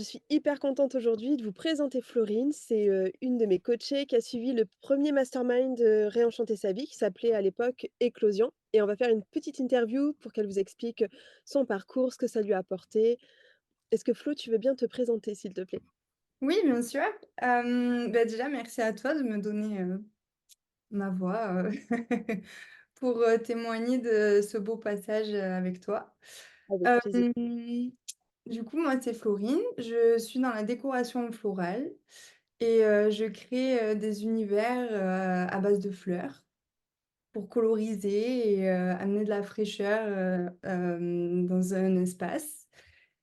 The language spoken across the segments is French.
Je suis hyper contente aujourd'hui de vous présenter Florine. C'est, une de mes coachées qui a suivi le premier mastermind, Réenchanter sa vie qui s'appelait à l'époque Éclosion et on va faire une petite interview pour qu'elle vous explique, son parcours, ce que ça lui a apporté. Est-ce que Flo, tu veux bien te présenter, s'il te plaît? Oui, bien sûr. Déjà, merci à toi de me donner, ma voix, pour, témoigner de ce beau passage, avec toi. Avec plaisir. Hem, du coup, moi, c'est Florine. Je suis dans la décoration florale et je crée, des univers, à base de fleurs pour coloriser et amener de la fraîcheur, dans un espace.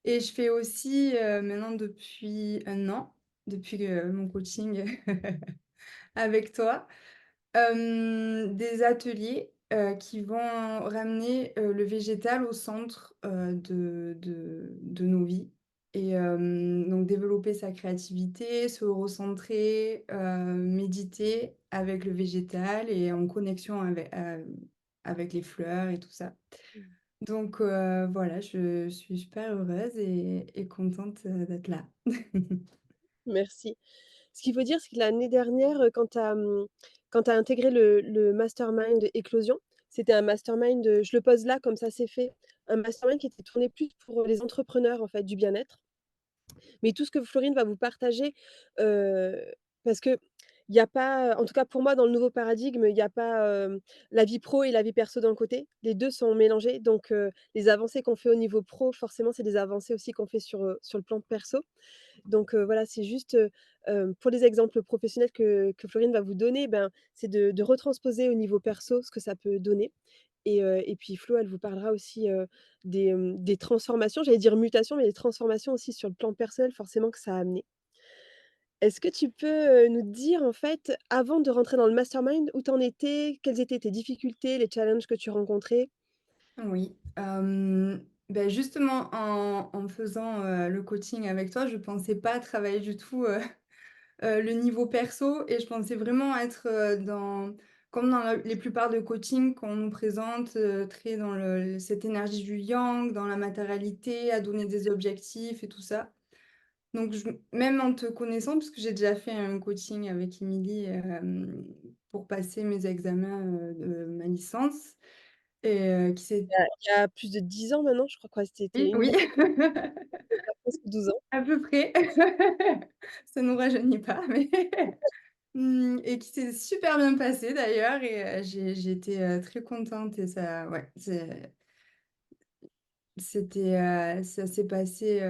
Et je fais aussi, maintenant depuis 1 an, depuis, mon coaching avec toi, des ateliers, qui vont ramener, le végétal au centre, de nos vies et donc développer sa créativité, se recentrer, méditer avec le végétal et en connexion avec les fleurs et tout ça. Mmh. Donc voilà, je suis super heureuse et contente, d'être là. Merci. Ce qu'il faut dire, c'est que l'année dernière, quand tu as intégré le mastermind Éclosion, c'était un mastermind, je le pose là comme ça c'est fait, un mastermind qui était tourné plus pour les entrepreneurs, en fait, du bien-être. Mais tout ce que Florine va vous partager, heu, parce qu'il y a pas, en tout cas pour moi dans le nouveau paradigme, il y a pas, la vie pro et la vie perso d'un côté. Les 2 sont mélangés donc les avancées qu'on fait au niveau pro, forcément, c'est des avancées aussi qu'on fait sur le plan perso. Donc voilà, c'est juste, pour les exemples professionnels que Florine va vous donner, ben, c'est de retransposer au niveau perso ce que ça peut donner et puis Flo, elle vous parlera aussi, des transformations, j'allais dire mutations, mais des transformations aussi sur le plan personnel forcément que ça a amené. Est-ce que tu peux, nous dire en fait, avant de rentrer dans le mastermind, où tu en étais? Quelles étaient tes difficultés, les challenges que tu rencontrais? Oui, justement en faisant, le coaching avec toi, je pensais pas travailler du tout, le niveau perso et je pensais vraiment être, dans comme dans la les plupart de coaching qu'on nous présente, très dans cette énergie du yang, dans la matérialité, à donner des objectifs et tout ça. Donc même en te connaissant, parce que j'ai déjà fait un coaching avec Émilie, pour passer mes examens, de ma licence et qui s'est Il y a plus de 10 ans maintenant, je crois que c'était oui, une oui. dizaine, il y a presque 12 ans. À peu près. Ça nous rajeunit pas, mais et qui s'est super bien passé d'ailleurs et j'ai été, très contente et ça ouais, ça s'est passé,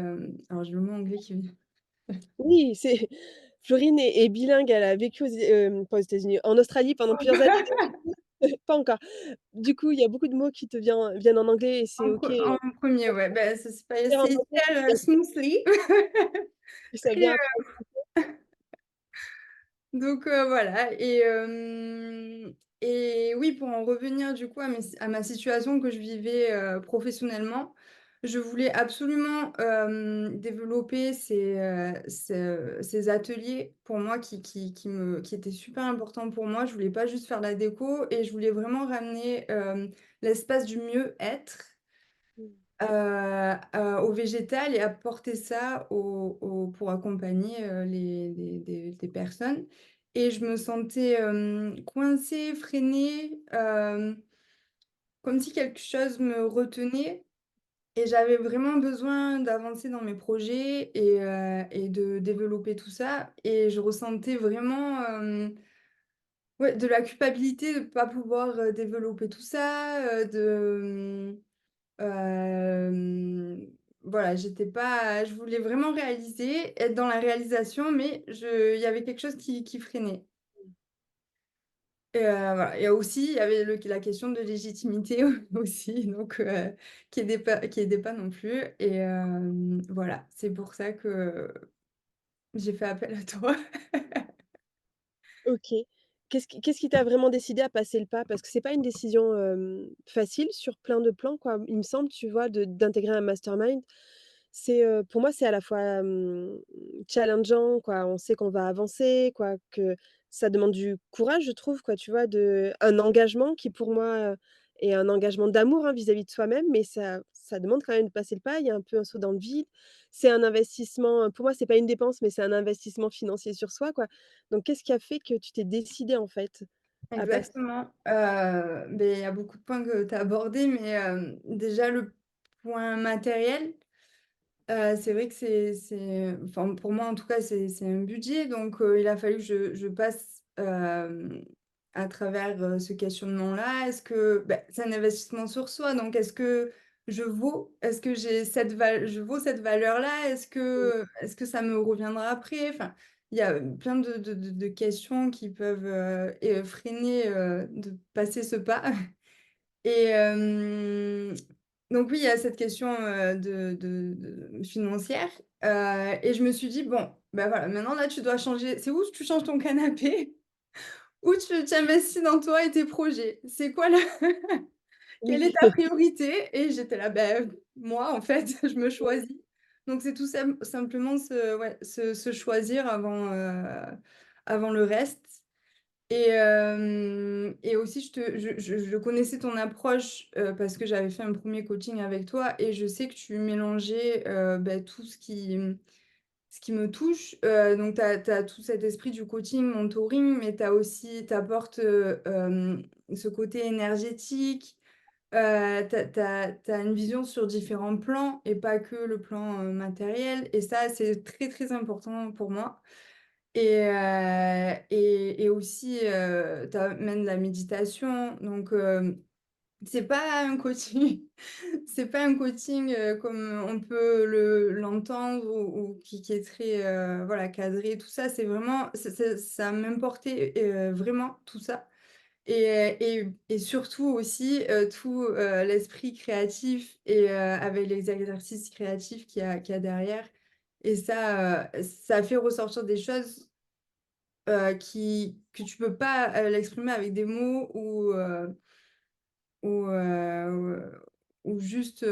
alors j'ai le mot anglais qui vient. Oui, c'est Florine est bilingue, elle a vécu pas aux États-Unis, en Australie pendant plusieurs années, donc du coup pas encore. Du coup, il y a beaucoup de mots qui te viennent en anglais et c'est OK, En 1er, ouais, ça s'est dire en passé anglais, c'est hyper, bien smoothly. et ça Très, vient après. donc voilà et oui, pour en revenir du coup à ma situation que je vivais, professionnellement, je voulais absolument, développer ces ateliers pour moi qui étaient super importants pour moi. Je voulais pas juste faire de la déco et je voulais vraiment ramener, l'espace du mieux-être, Mmh. au végétal et apporter ça pour accompagner, des personnes et je me sentais, coincée, freinée, comme si quelque chose me retenait et j'avais vraiment besoin d'avancer dans mes projets et de développer tout ça et je ressentais vraiment, ouais, de la culpabilité de ne pas pouvoir, développer tout ça, voilà, j'étais pas je voulais vraiment réaliser, être dans la réalisation, mais il y avait quelque chose qui freinait et voilà et aussi, il y avait la question de légitimité aussi, donc qui aidait pas non plus et voilà, c'est pour ça que j'ai fait appel à toi. OK. Qu'est-ce qui t'a vraiment décidé à passer le pas? Parce que c'est pas une décision, facile sur plein de plans, quoi. Il me semble, tu vois, d'intégrer un mastermind. C'est, pour moi, c'est à la fois, challengeant, quoi. On sait qu'on va avancer, quoi, que ça demande du courage, je trouve, quoi, tu vois? Un engagement qui, pour moi, et un engagement d'amour, hein, vis-à-vis de soi-même, mais ça demande quand même de passer le pas. Il y a un peu un saut dans le vide. C'est un investissement, pour moi, c'est pas une dépense, mais c'est un investissement financier sur soi, quoi. Donc qu'est-ce qui a fait que tu t'es décidée, en fait, à passer Exactement. Beh, il y a beaucoup de points que tu as abordés, mais déjà le point matériel, c'est vrai que enfin, pour moi, en tout cas, c'est un budget, donc il a fallu que je passe, à travers, ce questionnement-là. Est-ce que bah, c'est un investissement sur soi, donc est-ce que je vaux cette valeur-là? Est-ce que ça me reviendra après? Enfin, il y a plein de questions qui peuvent, freiner, de passer ce pas. Et donc oui, il y a cette question, de financière, et je me suis dit: «Bon, bah, voilà, maintenant là, tu dois changer. C'est où tu changes ton canapé ou tu investis dans toi et tes projets. C'est quoi le quelle est Oui. ta priorité?» Et j'étais là: «Beh, moi, en fait, je me choisis». Donc c'est tout simplement se choisir avant le reste. Et aussi je connaissais ton approche, parce que j'avais fait un premier coaching avec toi et je sais que tu mélangeais, bah, tout ce qui me touche. Donc tu as tout cet esprit du coaching, mentoring, mais tu apportes, ce côté énergétique. Tu as une vision sur différents plans et pas que le plan, matériel, et ça, c'est très, très important pour moi. Et aussi, tu amènes la méditation, donc c'est pas un coaching c'est pas un coaching, comme on peut l'entendre, ou qui est très, voilà, cadré, tout ça. C'est vraiment ça a même porté, vraiment tout ça, et surtout aussi, tout, l'esprit créatif, et avec les exercices créatifs qu'il y a derrière, et ça fait ressortir des choses que tu peux pas, l'exprimer avec des mots, ou, ou juste,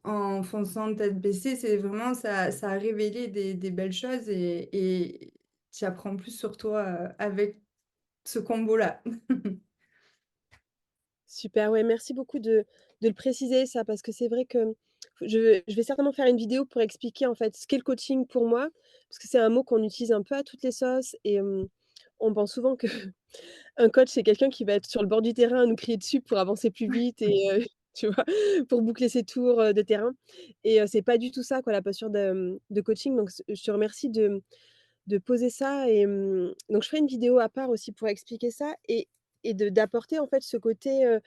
en fonçant tête baissée. C'est vraiment ça a révélé des belles choses, et tu apprends plus sur toi, avec ce combo-là. Super, ouais, merci beaucoup de le préciser ça, parce que c'est vrai que je vais certainement faire une vidéo pour expliquer, en fait, ce qu'est le coaching pour moi, parce que c'est un mot qu'on utilise un peu à toutes les sauces et on pense souvent que un coach, c'est quelqu'un qui va être sur le bord du terrain à nous crier dessus pour avancer plus vite et tu vois? Pour boucler ses tours, de terrain et c'est pas du tout ça, quoi, la posture de coaching, donc je te remercie de poser ça et donc je ferai une vidéo à part aussi pour expliquer ça et d'apporter, en fait, ce côté,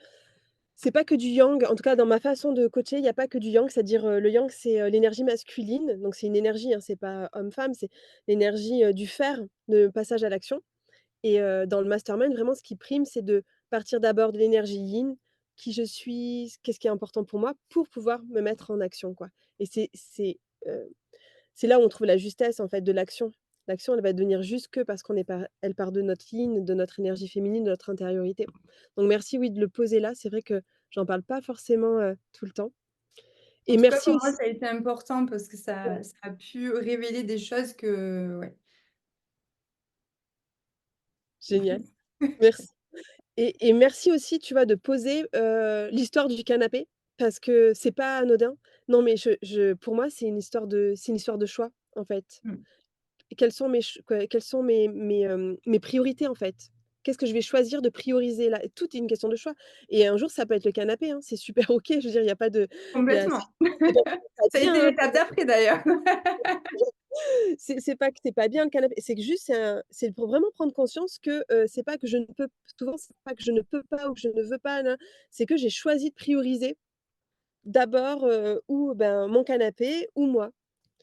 c'est pas que du yang, en tout cas dans ma façon de coacher, il y a pas que du yang, c'est-à-dire, le yang, c'est, l'énergie masculine, donc c'est une énergie, hein, c'est pas homme-femme, c'est l'énergie, du faire, de passage à l'action et dans le mastermind, vraiment ce qui prime, c'est de partir d'abord de l'énergie yin, qui je suis, qu'est-ce qui est important pour moi, pour pouvoir me mettre en action, quoi et c'est là où on trouve la justesse, en fait, de l'action. L'action, elle va devenir juste que parce qu'on est par elle part de notre yin, de notre énergie féminine, de notre intériorité. Donc merci, oui, de le poser là. C'est vrai que j'en parle pas forcément, tout le temps En et tout cas, merci pour moi, aussi ça a été important parce que ouais, ça a pu révéler des choses que ouais. génial. Merci et merci aussi, tu vois, de poser, l'histoire du canapé parce que c'est pas anodin. Non, mais pour moi, c'est une histoire de choix, en fait. Mmh. Quelles sont mes priorités, en fait? Qu'est-ce que je vais choisir de prioriser là? Tout est une question de choix et un jour, ça peut être le canapé, hein, c'est super OK. Je veux dire, il y a pas de il y a Complètement. c'est pas Ça a été bien, hein, l'étape d'après d'ailleurs. c'est pas que c'est pas bien le canapé, c'est que juste c'est pour vraiment prendre conscience que, c'est pas que je ne peux souvent, c'est pas que je ne peux pas ou que je ne veux pas, c'est que j'ai choisi de prioriser d'abord, ou ben, mon canapé ou moi.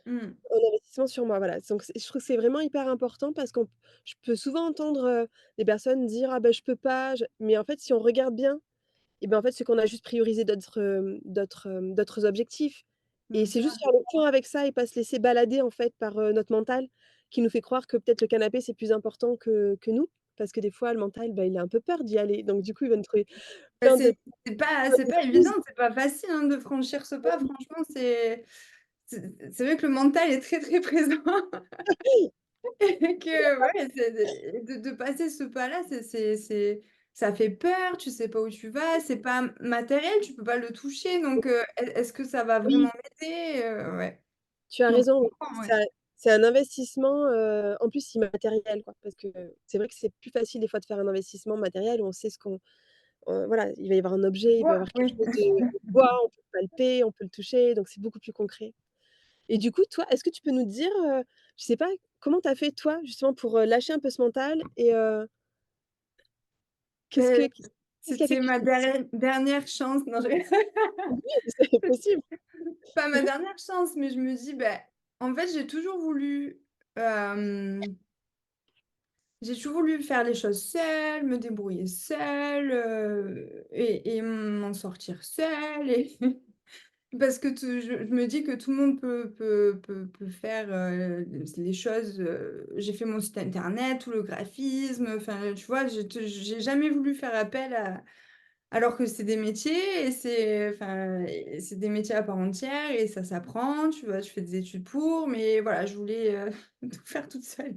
Mmh. Un investissement sur moi, voilà. Donc je trouve que c'est vraiment hyper important parce qu'on je peux souvent entendre, des personnes dire: «Ah ben je peux pas, je» mais en fait, si on regarde bien et ben, en fait, c'est qu'on a juste priorisé d'autres objectifs et Bien c'est sûr. juste faire le point avec ça et pas se laisser balader, en fait, par, notre mental qui nous fait croire que peut-être le canapé, c'est plus important que nous. Parce que des fois, le mental, bah, il a un peu peur d'y aller. Donc du coup, il va nous trouver Bah, plein de c'est pas évident, d'excuses. c'est pas facile, hein, de franchir ce pas. Franchement, c'est vrai que le mental est très, très présent. Et que ouais, c'est de passer ce pas-là, c'est ça fait peur, tu sais pas où tu vas, c'est pas matériel, tu peux pas le toucher donc est-ce que ça va Oui, vraiment m'aider? Ouais. tu as Donc je raison, oui. comprends, ouais. C'est un investissement, en plus immatériel, quoi, parce que c'est vrai que c'est plus facile des fois de faire un investissement matériel où on sait ce qu'on voilà, il va y avoir un objet, il va y avoir quelque Oui. chose de on voit, on peut le palper, on peut le toucher, donc c'est beaucoup plus concret. Et du coup, toi, est-ce que tu peux nous dire, je sais pas, comment tu as fait toi, justement pour, lâcher un peu ce mental et qu'est-ce Beh, que qu'est-ce qui a fait c'était que tu ma t'es dit: dernière chance. Non, je «Oui, c'est possible». pas ma dernière chance, mais je me dis, ben, en fait, hem, j'ai toujours voulu faire les choses seule, me débrouiller seule, et m'en sortir seule et parce que je me dis que tout le monde peut faire, les choses, j'ai fait mon site internet, tout le graphisme, enfin, tu vois? J'ai jamais voulu faire appel à alors que c'est des métiers et c'est des métiers à part entière et ça s'apprend, tu vois? Je fais des études pour, mais voilà, je voulais, tout faire toute seule.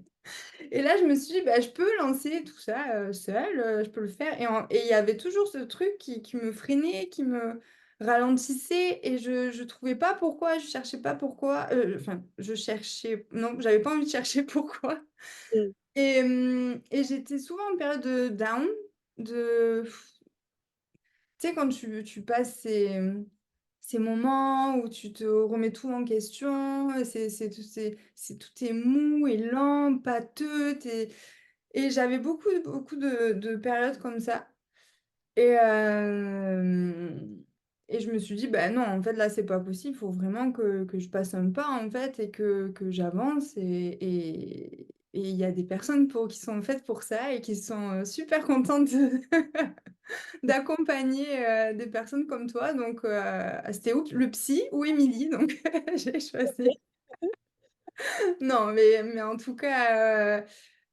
Et là, je me suis dit: «Bah, je peux lancer tout ça, seule, je peux le faire» et il y avait toujours ce truc qui me freinait, qui me ralentissait et je trouvais pas pourquoi, je cherchais pas pourquoi, enfin, je cherchais non, j'avais pas envie de chercher pourquoi Mmh, et j'étais souvent en période de down, de tu sais, quand tu passes ces moments où tu te remets tout en question, tout est mou et lent, pâteux, et j'avais beaucoup de périodes comme ça et et je me suis dit: «Bah, non, en fait, là, c'est pas possible, il faut vraiment que je passe un pas, en fait et que j'avance» et il y a des personnes qui sont faites pour ça et qui sont, super contentes de d'accompagner, des personnes comme toi donc c'était ou le psy ou Émilie donc j'ai choisi. Non, mais en tout cas,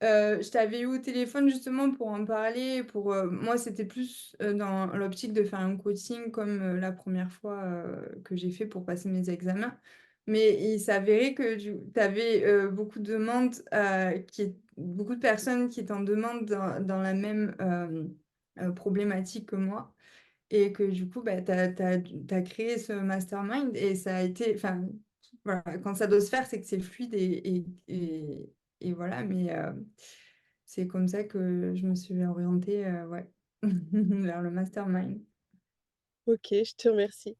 je t'avais eu au téléphone justement pour en parler, moi, c'était plus, dans l'optique de faire un coaching comme, la première fois, que j'ai fait pour passer mes examens. Mais il s'avérait que tu avais, beaucoup de personnes qui étaient en demande dans la même, problématique que moi. Et que du coup, bah, tu as créé ce mastermind et ça a été enfin, voilà, quand ça doit se faire, c'est que c'est fluide et voilà, mais c'est comme ça que je me suis orientée, ouais, vers le mastermind. OK, je te remercie.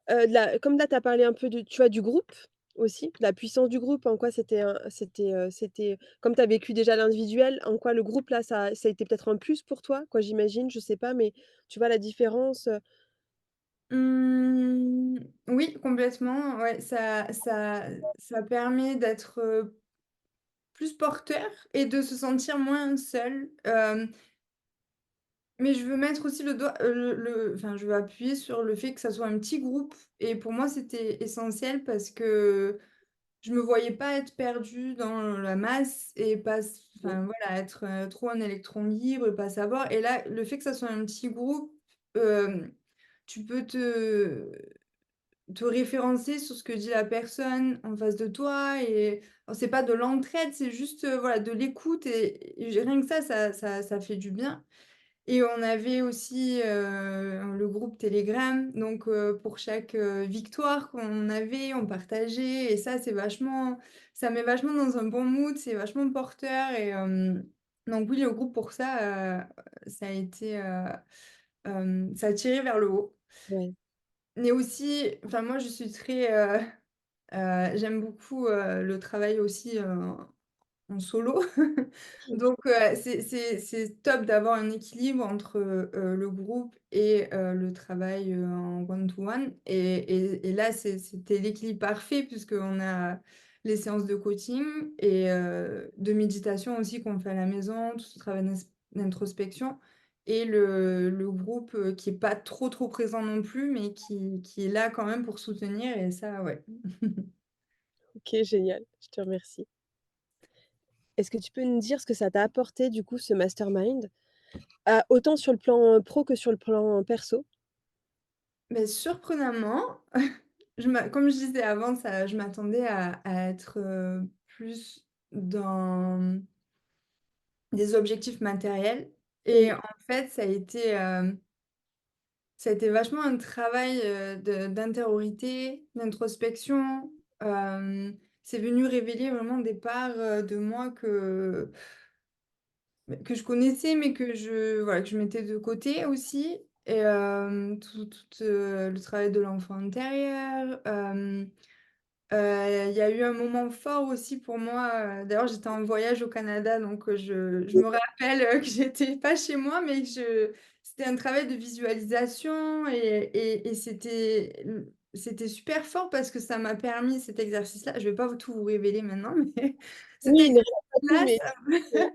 Comme là, tu as parlé un peu tu vois, du groupe aussi, de la puissance du groupe, en quoi c'était comme tu as vécu déjà l'individuel, en quoi le groupe là, ça a été peut-être un plus pour toi, quoi, j'imagine, je sais pas, mais tu vois la différence, Mmh, oui, complètement, ouais, ça permet d'être, plus porteur et de se sentir moins seul, mais je veux mettre aussi le doigt, enfin, je veux appuyer sur le fait que ça soit un petit groupe et pour moi, c'était essentiel parce que je me voyais pas être perdue dans la masse et pas s Mmh, enfin, voilà, être, trop un électron libre et pas savoir et là, le fait que ça soit un petit groupe, tu peux te référencer sur ce que dit la personne en face de toi et alors c'est pas de l'entraide, c'est juste, voilà, de l'écoute et rien que ça fait du bien. Et on avait aussi, le groupe Telegram, donc pour chaque, victoire qu'on avait, on partageait et ça met vachement dans un bon mood, c'est vachement porteur et donc oui, le groupe pour ça, ça a été, ça a tiré vers le haut. ouais, Mais aussi, enfin moi je suis très, j'aime beaucoup, le travail aussi, en solo. Donc c'est top d'avoir un équilibre entre, le groupe et le travail, en one to one et là, c'était l'équilibre parfait puisqu'on a les séances de coaching et de méditation aussi qu'on fait à la maison, tout ce travail d'introspection et le groupe, qui est pas trop présent non plus, mais qui est là quand même pour soutenir et ça, ouais. OK, génial, je te remercie. Est-ce que tu peux nous dire ce que ça t'a apporté du coup ce mastermind? Autant sur le plan, pro que sur le plan perso? Mais surprenamment, comme je disais avant, je m'attendais à être, plus dans des objectifs matériels et Oui, en fait, ça a été vachement un travail, d'intériorité, d'introspection. C'est venu révéler vraiment des parts, de moi que je connaissais, mais que je mettais de côté aussi et le travail de l'enfant intérieur. Il y a eu un moment fort aussi pour moi, d'ailleurs j'étais en voyage au Canada donc je me rappelle, que j'étais pas chez moi mais que je c'était un travail de visualisation et c'était super fort parce que ça m'a permis cet exercice-là je vais pas tout vous révéler maintenant mais cet oui, ne révèle pas tout, exercice-là, mais heu,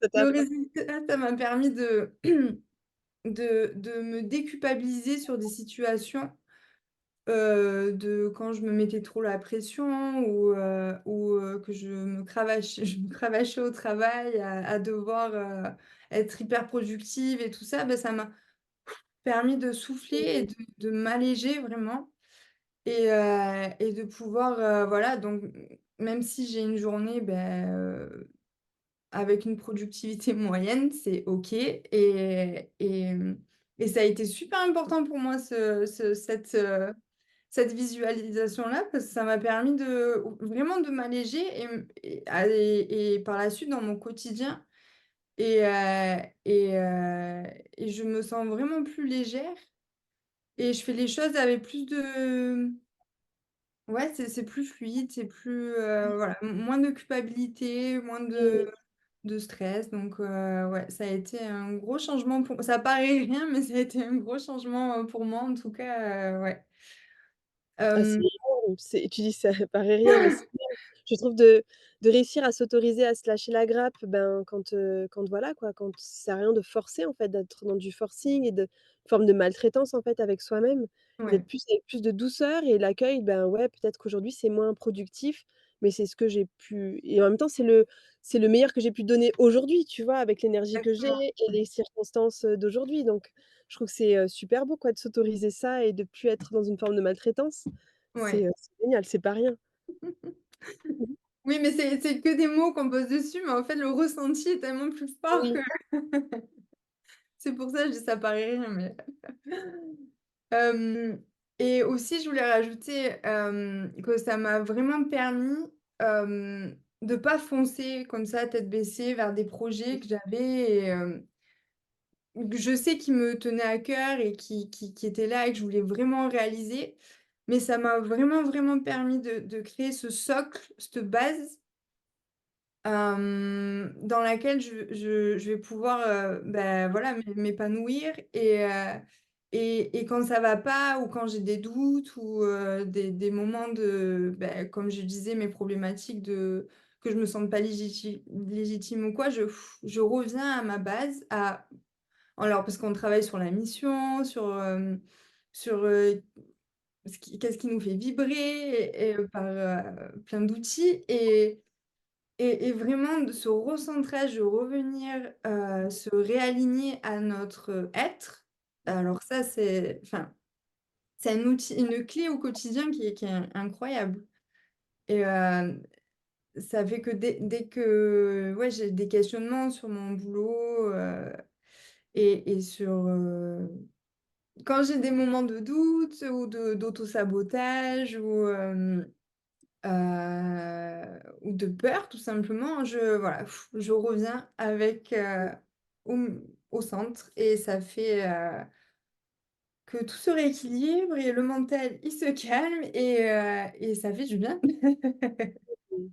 ça le t'a résultat, ça m'a permis de de me déculpabiliser sur des situations, de quand je me mettais trop la pression ou que je me cravachais au travail à devoir, être hyper productive et tout ça, ça m'a permis de souffler et de m'alléger vraiment et de pouvoir, voilà donc même si j'ai une journée, avec une productivité moyenne, c'est OK et ça a été super important pour moi cette visualisation-là parce que ça m'a permis de vraiment de m'alléger et par la suite dans mon quotidien et heu et heu et je me sens vraiment plus légère et je fais les choses avec plus de ouais, c'est plus fluide, c'est plus, voilà, moins de culpabilité, moins oui. de stress donc ouais, ça a été un gros changement pour ça paraît rien, mais ça a été un gros changement, pour moi en tout cas, ouais. Ah, c'est Hem, énorme, c'est tu dis ça paraît rien, mais c'est énorme. Je trouve de réussir à s'autoriser à se lâcher la grappe, ben, quand voilà quoi, quand ça sert à rien de forcer en fait, d'être dans du forcing et de forme de maltraitance en fait avec soi-même et d'être ouais, plus avec plus de douceur et l'accueil, ben, ouais, peut-être qu'aujourd'hui c'est moins productif, mais c'est ce que j'ai pu et en même temps c'est le meilleur que j'ai pu donner aujourd'hui, tu vois? Avec l'énergie que j'ai exactement, et les circonstances, d'aujourd'hui donc je trouve que c'est, super beau quoi de s'autoriser ça et de plus être dans une forme de maltraitance. ouais. C'est génial, c'est pas rien. Mmh. Oui, mais c'est que des mots qu'on pose dessus, mais en fait, le ressenti est tellement plus fort que Oui, c'est pour ça que je dis ça paraît rien, mais hem et aussi je voulais rajouter, que ça m'a vraiment permis, de pas foncer comme ça tête baissée vers des projets que j'avais et que je sais qui me tenaient à cœur et qui étaient là et que je voulais vraiment réaliser. Mais ça m'a vraiment, vraiment permis de créer ce socle, cette base, dans laquelle je vais pouvoir, voilà, m'épanouir et quand ça va pas ou quand j'ai des doutes ou des moments de, comme je disais, mes problématiques de que je me sente pas légitime ou quoi, je reviens à ma base, à alors parce qu'on travaille sur la mission, sur, qu'est-ce qui nous fait vibrer et par, plein d'outils et vraiment de ce recentrage, de revenir, se réaligner à notre être. Alors ça, c'est un outil, une clé au quotidien qui est incroyable et ça fait que dès que, ouais, j'ai des questionnements sur mon boulot, et sur, quand j'ai des moments de doute ou de d'auto-sabotage ou de peur tout simplement, voilà, je reviens avec, au centre et ça fait, que tout se rééquilibre et le mental, il se calme et ça fait du bien. mmh.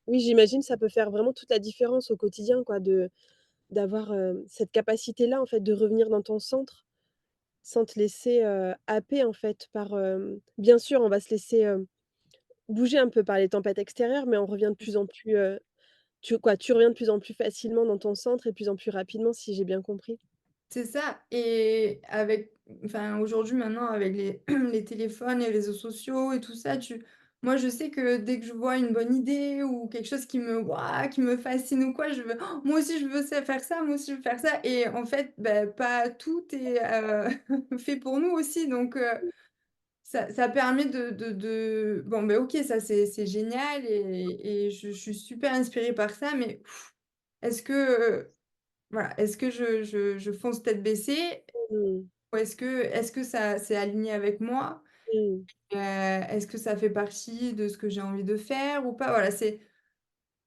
Oui, j'imagine ça peut faire vraiment toute la différence au quotidien quoi de d'avoir, cette capacité-là en fait de revenir dans ton centre, sans te laisser, happer en fait par, bien sûr on va se laisser, bouger un peu par les tempêtes extérieures, mais on revient de plus en plus, tu reviens de plus en plus facilement dans ton centre et de plus en plus rapidement si j'ai bien compris? C'est ça et avec enfin, aujourd'hui, maintenant, avec les les téléphones, les réseaux sociaux et tout ça, moi, je sais que dès que je vois une bonne idée ou quelque chose qui me waouh, qui me fascine ou quoi, je veux: «Oh, moi aussi, je veux ça faire ça, moi aussi, je veux faire ça» et en fait, pas tout est, fait pour nous aussi donc ça permet de bon, OK, ça, c'est génial et je suis super inspirée par ça mais est-ce que, voilà, est-ce que je fonce tête baissée Mmh. ou est-ce que ça c'est aligné avec moi? Mmh. Est-ce que ça fait partie de ce que j'ai envie de faire ou pas? Voilà, c'est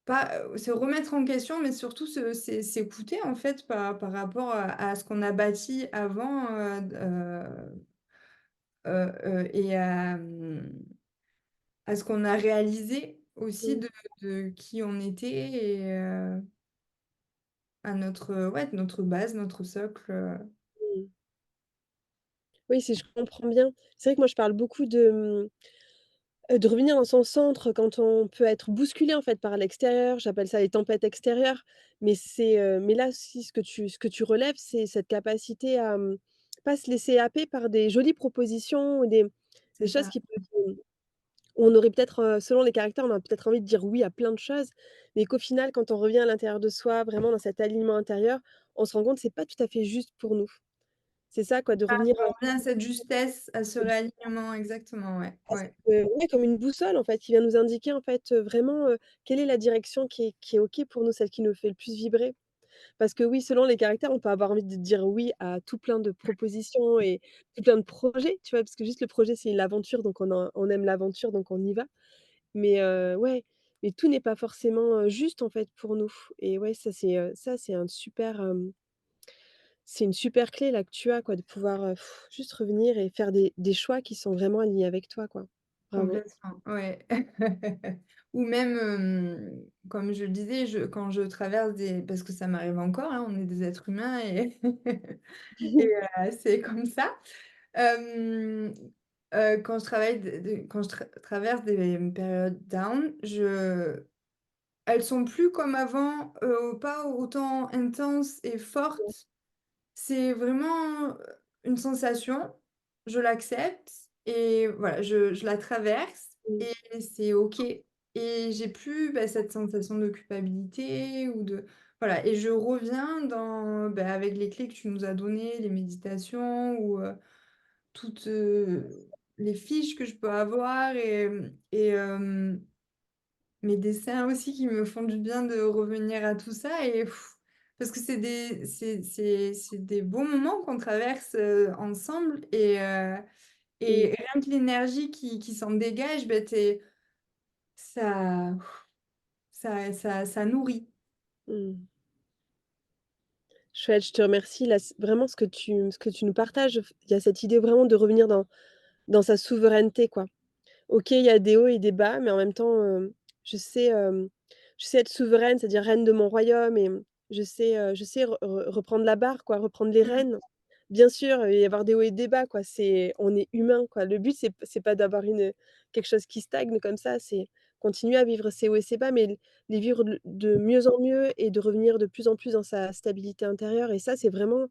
pas, se remettre en question, mais surtout s'écouter en fait par rapport à ce qu'on a bâti avant, et à ce qu'on a réalisé aussi Mmh. de qui on était et à notre, ouais, notre base, notre socle, Mmh. Oui, si je comprends bien. C'est vrai que moi je parle beaucoup de revenir dans son centre quand on peut être bousculé, en fait, par l'extérieur. J'appelle ça les tempêtes extérieures. Mais là aussi ce que tu relèves, c'est cette capacité à, pas se laisser happer par des jolies propositions ou des c'est choses ça. qui peuvent, où on aurait peut-être, selon les caractères, on a peut-être envie de dire oui à plein de choses, mais qu'au final, quand on revient à l'intérieur de soi, vraiment dans cet alignement intérieur, on se rend compte que c'est pas tout à fait juste pour nous. C'est ça quoi, de revenir On revient à cette justesse, à ce réalignement, exactement, ouais, à cette, ouais, ouais, comme une boussole en fait, qui vient nous indiquer en fait, vraiment, quelle est la direction qui est OK pour nous, celle qui nous fait le plus vibrer. Parce que oui, selon les caractères, on peut avoir envie de dire oui à tout plein de propositions et tout plein de projets, tu vois? Parce que juste le projet, c'est l'aventure, donc on aime l'aventure, donc on y va. Mais ouais, mais tout n'est pas forcément, juste en fait pour nous et ouais, ça c'est un super, c'est une super clé là que tu as quoi, de pouvoir, juste revenir et faire des choix qui sont vraiment alignés avec toi quoi. Bravo. complètement, ouais. Ou même, comme je le disais, quand je traverse des parce que ça m'arrive encore, hein, on est des êtres humains et et c'est comme ça. Hem, quand je travaille quand je traverse des périodes down, elles sont plus comme avant, pas autant intenses et fortes. C'est vraiment, une sensation, je l'accepte et voilà, je la traverse Mmh, et c'est OK et j'ai plus, bah, cette sensation de culpabilité ou de voilà et je reviens dans, bah, avec les clés que tu nous as données, les méditations ou toutes, les fiches que je peux avoir et mes dessins aussi qui me font du bien de revenir à tout ça et parce que c'est des bons moments qu'on traverse, ensemble mmh, et rien que l'énergie qui s'en dégage, beh, ça ça nourrit. mmh. Chouette, je te remercie là, c vraiment ce que tu nous partages, il y a cette idée vraiment de revenir dans sa souveraineté quoi. OK, il y a des hauts et des bas, mais en même temps, je sais, je sais être souveraine, c'est-à-dire reine de mon royaume et je sais reprendre la barre quoi, reprendre les Mmh, rênes. Bien sûr, il va y avoir des hauts et des bas quoi, on est humain quoi. Le but c'est pas d'avoir quelque chose qui stagne comme ça, c'est continuer à vivre ses hauts et ses bas, mais les vivre de mieux en mieux et de revenir de plus en plus dans sa stabilité intérieure et ça c'est vraiment,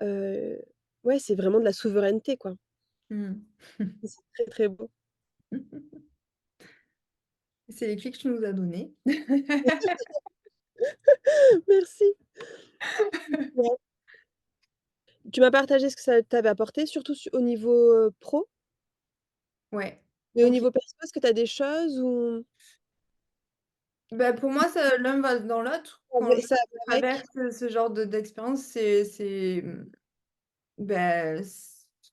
heu, ouais, c'est vraiment de la souveraineté quoi. mmh. C'est très, très beau. C'est les clés que tu nous as données. Merci. Ouais. Tu m'as partagé ce que ça t'avait apporté, surtout au niveau, pro, Ouais, mais au OK. niveau perso, est-ce que tu as des choses où Bah, pour moi, ça l'un va dans l'autre. Quand je ça va avec? traverse ce genre d'expérience, bah,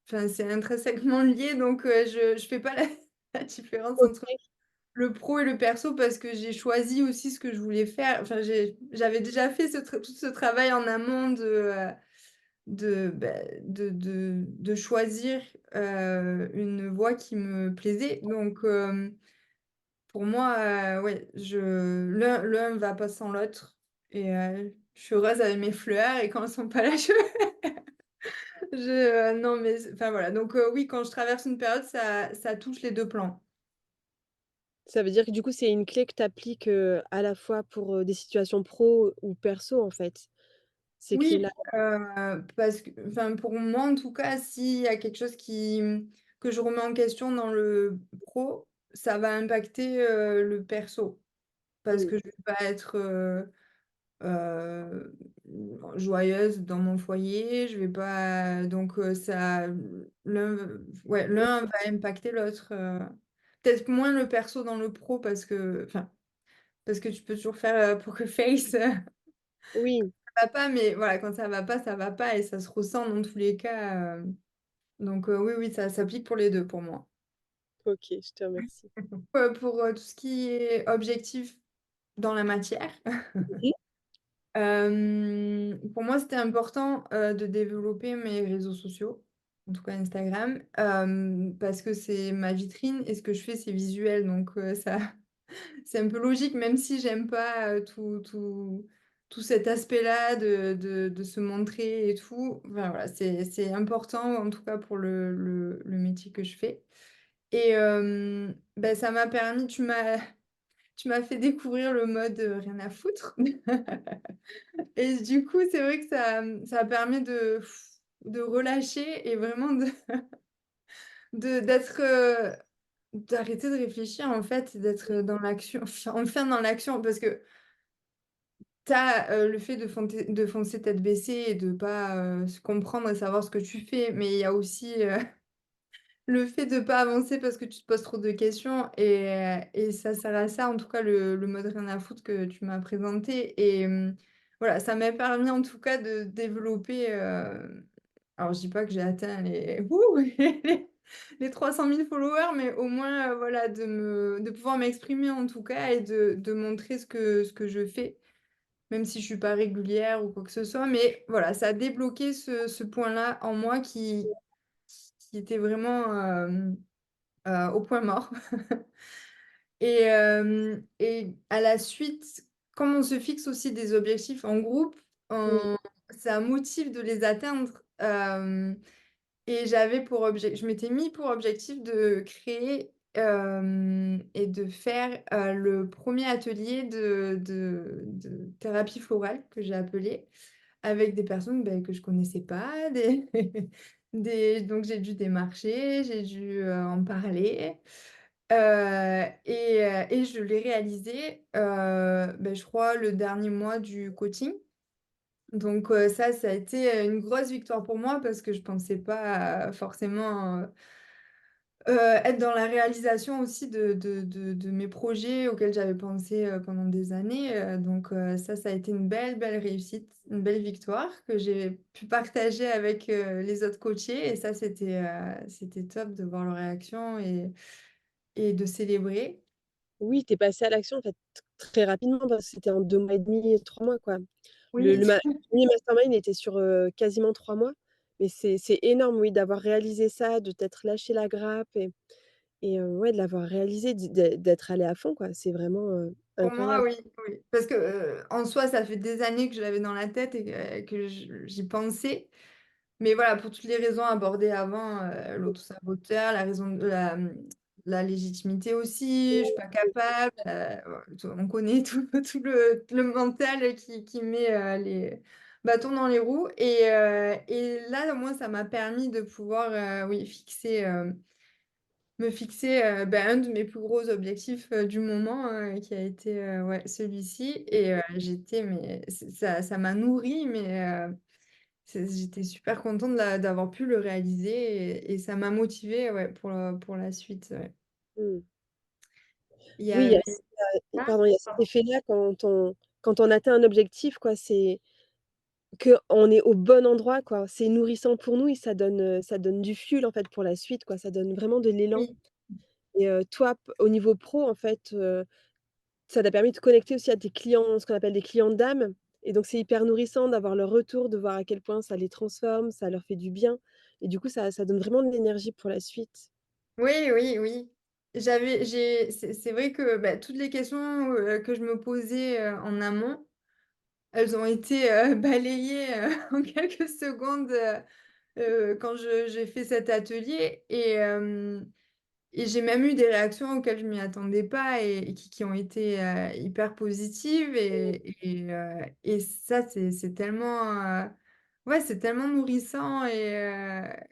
enfin, c'est intrinsèquement lié donc je fais pas la la différence entre OK. le pro et le perso parce que j'ai choisi aussi ce que je voulais faire. Enfin, j'avais déjà fait tout ce travail en amont bah, de choisir, une voie qui me plaisait donc pour moi, ouais, l'un va pas sans l'autre et je suis heureuse avec mes fleurs et quand elles sont pas là, non mais enfin voilà donc oui, quand je traverse une période, ça touche les 2 plans. Ça veut dire que du coup, c'est une clé que tu appliques, à la fois pour, des situations pro ou perso, en fait? Ces Oui, clés-là? parce que enfin pour moi en tout cas, s'il y a quelque chose que je remets en question dans le pro, ça va impacter, le perso. Parce Mmh. que je vais pas être, joyeuse dans mon foyer, je vais pas donc l'un va impacter l'autre, peut-être moins le perso dans le pro parce que tu peux toujours faire, poker face, Oui. va pas, mais voilà, quand ça va pas et ça se ressent dans tous les cas, donc oui, oui, ça s'applique pour les 2 pour moi. OK, je te remercie. Pour, tout ce qui est objectif dans la matière, Mmh. pour moi, c'était important, de développer mes réseaux sociaux, en tout cas Instagram, parce que c'est ma vitrine et ce que je fais, c'est visuel donc ça c'est un peu logique, même si j'aime pas, tout cet aspect-là de se montrer et tout. Enfin voilà, c'est important, en tout cas pour le métier que je fais et bah, ça m'a permis tu m'as fait découvrir le mode, rien à foutre et du coup, c'est vrai que ça permet de relâcher et vraiment d'être, d'arrêter de réfléchir en fait, d'être dans l'action, enfin dans l'action parce que tu as, le fait de foncer tête baissée et de pas, se comprendre et savoir ce que tu fais, mais il y a aussi, le fait de pas avancer parce que tu te poses trop de questions et ça sert à ça, en tout cas le mode rien à foutre que tu m'as présenté et voilà, ça m'a permis en tout cas de développer, alors je dis pas que j'ai atteint les wouh les 300 000 followers, mais au moins, voilà, de pouvoir m'exprimer en tout cas et de montrer ce que je fais. Même si je suis pas régulière ou quoi que ce soit, mais voilà, ça a débloqué ce point-là en moi qui était vraiment, au point mort et à la suite, comme on se fixe aussi des objectifs en groupe, Oui, ça motive de les atteindre, et je m'étais mis pour objectif de créer, et de faire, le premier atelier de thérapie florale que j'ai appelé, avec des personnes, beh, que je connaissais pas, des donc j'ai dû démarcher, j'ai dû, en parler, et je l'ai réalisé, beh, je crois le dernier mois du coaching. Donc ça a été, une grosse victoire pour moi parce que je pensais pas, forcément, être dans la réalisation aussi de mes projets auxquels j'avais pensé, pendant des années, donc ça a été une belle, belle réussite, une belle victoire que j'ai pu partager avec, les autres coachés et ça c'était top de voir leur réaction et de célébrer. oui, tu es passée à l'action en fait très rapidement parce que c'était en 2 mois et demi, 3 mois quoi. Le Oui, le ma 1er mastermind était sur, quasiment 3 mois, mais c'est énorme oui d'avoir réalisé ça, de t'être lâché la grappe et ouais de l'avoir réalisé, d'être allé à fond quoi. C'est vraiment, pour moi, incroyable. oui, oui, parce que, en soi, ça fait des années que je l'avais dans la tête et que j'y pensais. Mais voilà, pour toutes les raisons abordées avant, l'auto-saboteur, la raison de la légitimité aussi, je suis pas capable, on connaît tout le mental qui met, les bâtons dans les roues et là, moi, ça m'a permis de pouvoir, oui, me fixer, bah, un de mes plus gros objectifs, du moment, qui a été, ouais, celui-ci et j'étais mais ça m'a nourrie mais j'étais super contente d'avoir pu le réaliser et ça m'a motivée, ouais, pour la suite, ouais. Mmh. Il y Oui, il y a avait c ça pardon, il y a cet effet-là quand on atteint un objectif quoi, c'est qu'on est au bon endroit quoi. C'est nourrissant pour nous et ça donne du fuel en fait pour la suite quoi. Ça donne vraiment de l'élan oui. et toi p au niveau pro en fait, ça t'a permis de te connecter aussi à tes clients, ce qu'on appelle des clients d'âme et donc c'est hyper nourrissant d'avoir leur retour, de voir à quel point ça les transforme, ça leur fait du bien et du coup ça donne vraiment de l'énergie pour la suite. Oui, oui, oui. C'est vrai que, bah, toutes les questions, que je me posais, en amont, elles ont été, balayées, en quelques secondes, quand je j'ai fait cet atelier et j'ai même eu des réactions auxquelles je m'y attendais pas et qui ont été, hyper positives et ça, c'est tellement, ouais, c'est tellement nourrissant et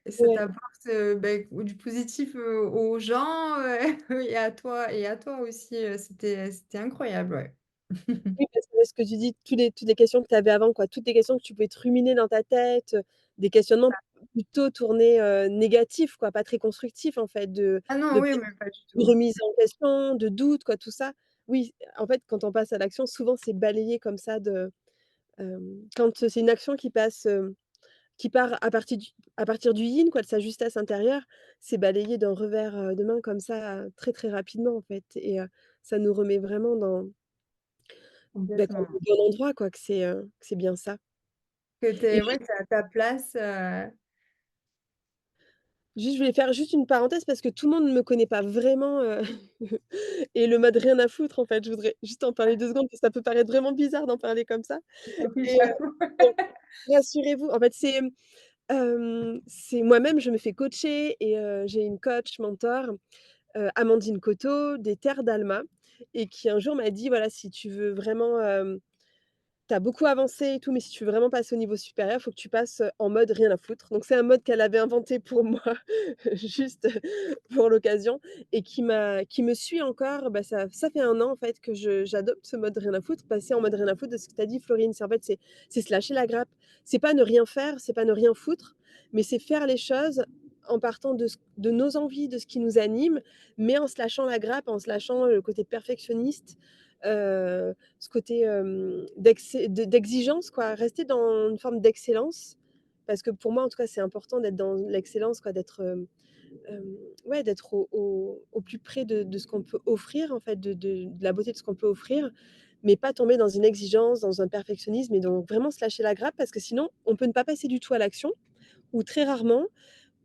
ça Ouais. t'apporte, beh, du positif, aux gens, et à toi aussi, c'était incroyable, ouais. Oui, parce que ce que tu dis, toutes les questions que tu avais avant, quoi, toutes les questions que tu pouvais te ruminer dans ta tête, des questionnements plutôt tournés, négatifs, quoi, pas très constructifs, en fait, Ah non, de oui, peut-être mais pas du de tout. remise en question, de doute, quoi, tout ça. Oui, en fait, quand on passe à l'action, souvent, c'est balayé comme ça Quand, c'est une action qui passe, qui part à partir du yin quoi, de sa justesse intérieure, c'est balayé d'un revers, de main comme ça, très, très rapidement en fait et ça nous remet vraiment dans comme Complètement. au bon endroit quoi, que c'est bien ça Que tu et es ouais, tu à ta place, juste, je voulais faire juste une parenthèse parce que tout le monde ne me connaît pas vraiment, et le mode rien à foutre, en fait. Je voudrais juste en parler 2 secondes parce que ça peut paraître vraiment bizarre d'en parler comme ça oui, et j'avoue. donc rassurez-vous, en fait, c'est moi-même, je me fais coacher et j'ai une coach mentor, Amandine Coteau des Terres d'Alma et qui un jour m'a dit: «Voilà, si tu veux vraiment, tu as beaucoup avancé et tout, mais si tu veux vraiment passer au niveau supérieur, il faut que tu passes, en mode rien à foutre». Donc c'est un mode qu'elle avait inventé pour moi, juste pour l'occasion et qui me suit encore, bah, ça fait 1 an en fait que je j'adopte ce mode rien à foutre. Passer en mode rien à foutre de ce que tu as dit Florine, c'est en fait, c'est se lâcher la grappe. C'est pas ne rien faire, c'est pas ne rien foutre, mais c'est faire les choses en partant de nos envies, de ce qui nous anime, mais en se lâchant la grappe, en se lâchant le côté perfectionniste, ce côté, d'exigence quoi, rester dans une forme d'excellence. Parce que pour moi en tout cas, c'est important d'être dans l'excellence quoi, d'être, ouais, d'être au plus près de ce qu'on peut offrir en fait, de la beauté de ce qu'on peut offrir, mais pas tomber dans une exigence, dans un perfectionnisme et donc vraiment se lâcher la grappe parce que sinon on peut ne pas passer du tout à l'action ou très rarement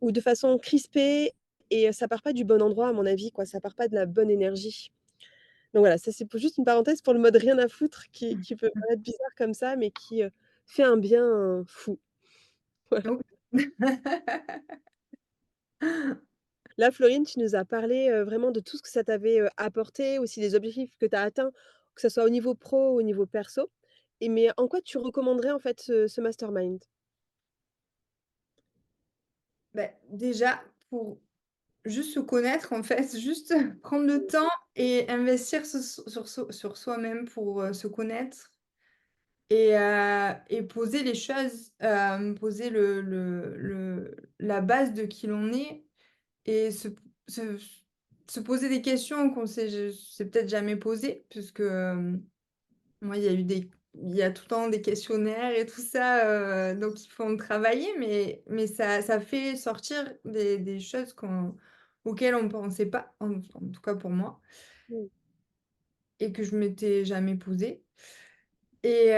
ou de façon crispée et ça part pas du bon endroit à mon avis quoi, ça part pas de la bonne énergie. Donc voilà, ça c'est pour juste une parenthèse pour le mode rien à foutre qui peut paraître bizarre comme ça, mais qui, fait un bien fou. Voilà. Donc Là, Florine, tu nous as parlé, vraiment de tout ce que ça t'avait, apporté, aussi des objectifs que tu as atteints, que ça soit au niveau pro ou au niveau perso et mais en quoi tu recommanderais en fait ce mastermind? bah, déjà, pour juste se connaître, en fait, juste prendre le temps et investir sur soi-même pour, se connaître et poser les choses, poser la base de qui l'on est et se se poser des questions qu'on s'est peut-être jamais posées puisque, moi, il y a tout le temps des questionnaires et tout ça, donc il faut me travailler, mais ça fait sortir des choses auxquelles on ne pensait pas, en tout cas pour moi Mmh, et que je m'étais jamais posées et